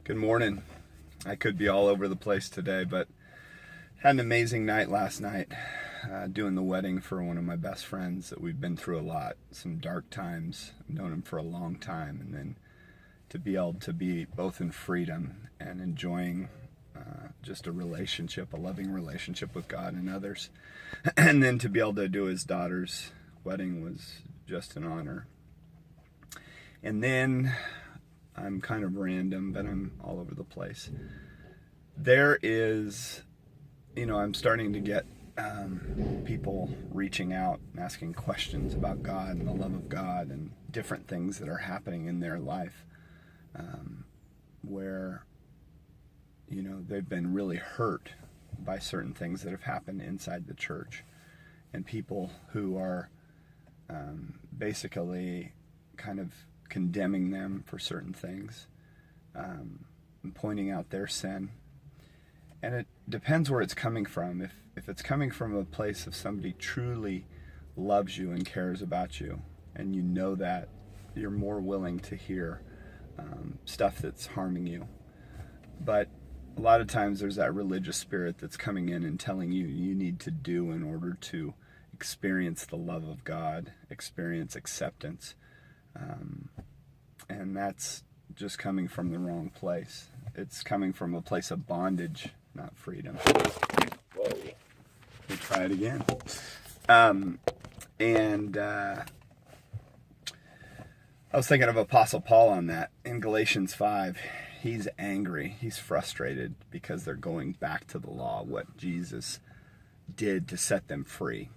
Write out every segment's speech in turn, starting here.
Good morning. I could be all over the place today, but had an amazing night last night doing the wedding for one of my best friends that we've been through a lot, some dark times. I've known him for a long time, and then to be able to be both in freedom and enjoying just a relationship, a loving relationship with God and others, and then to be able to do his daughter's wedding was just an honor. And then I'm kind of random, but I'm all over the place. There is, I'm starting to get people reaching out and asking questions about God and the love of God and different things that are happening in their life where, they've been really hurt by certain things that have happened inside the church. And people who are basically kind of condemning them for certain things, and pointing out their sin. And it depends where it's coming from. If it's coming from a place of somebody truly loves you and cares about you, and you know that, you're more willing to hear stuff that's harming you. But a lot of times there's that religious spirit that's coming in and telling you need to do in order to experience the love of God, experience acceptance. And that's just coming from the wrong place. It's coming from a place of bondage, not freedom. Whoa. Let me try it again. I was thinking of Apostle Paul on that. In Galatians 5, he's angry. He's frustrated because they're going back to the law, what Jesus did to set them free,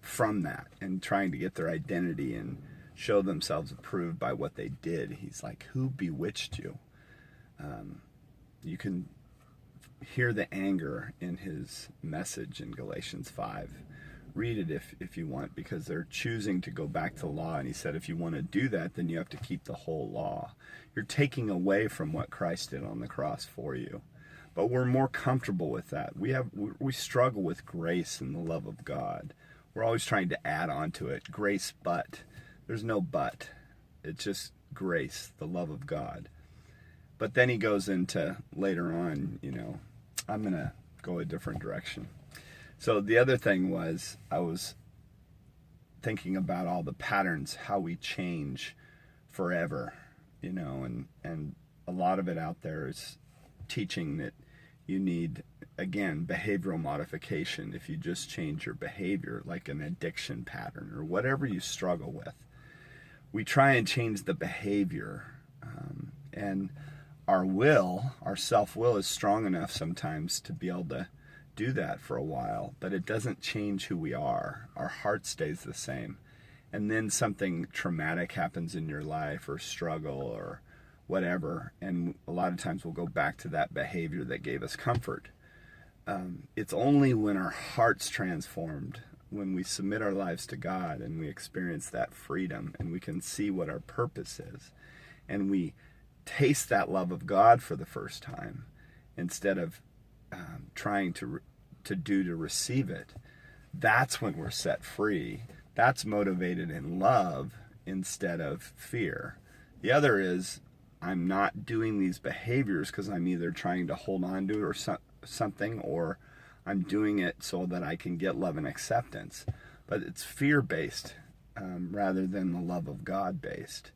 from that, and trying to get their identity and show themselves approved by what they did. He's like, who bewitched you? You can hear the anger in his message in Galatians 5. Read it if you want, because they're choosing to go back to law. And he said, if you want to do that, then you have to keep the whole law. You're taking away from what Christ did on the cross for you. But we're more comfortable with that. We struggle with grace and the love of God. We're always trying to add on to it. Grace, but. There's no but. It's just grace, the love of God. But then he goes into later on, I'm going to go a different direction. So the other thing was, I was thinking about all the patterns, how we change forever, and a lot of it out there is teaching that you need, again, behavioral modification. If you just change your behavior, like an addiction pattern or whatever you struggle with, we try and change the behavior, and our self-will is strong enough sometimes to be able to do that for a while, but it doesn't change who we are. Our heart stays the same. And then something traumatic happens in your life, or struggle or whatever, and a lot of times we'll go back to that behavior that gave us comfort. It's only when our heart's transformed, when we submit our lives to God and we experience that freedom and we can see what our purpose is, and we taste that love of God for the first time instead of trying to receive it, that's when we're set free. That's motivated in love instead of fear. The other is, I'm not doing these behaviors because I'm either trying to hold on to it or something, or I'm doing it so that I can get love and acceptance. But it's fear-based rather than the love of God-based.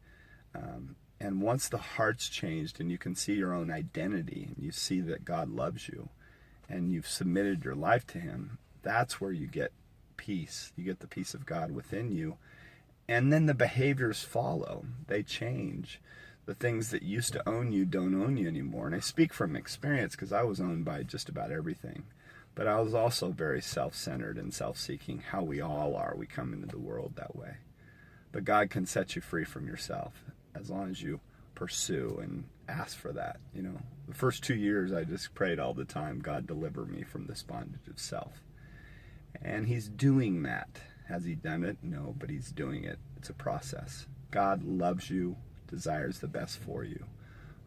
And once the heart's changed and you can see your own identity and you see that God loves you and you've submitted your life to him, that's where you get peace. You get the peace of God within you. And then the behaviors follow. They change. The things that used to own you don't own you anymore. And I speak from experience because I was owned by just about everything. But I was also very self-centered and self-seeking, how we all are. We come into the world that way. But God can set you free from yourself as long as you pursue and ask for that. The first 2 years I just prayed all the time, God, deliver me from this bondage of self. And he's doing that. Has he done it? No, but he's doing it. It's a process. God loves you, desires the best for you.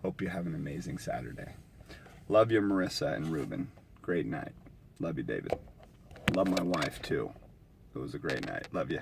Hope you have an amazing Saturday. Love you, Marissa and Ruben. Great night. Love you, David. Love my wife, too. It was a great night. Love you.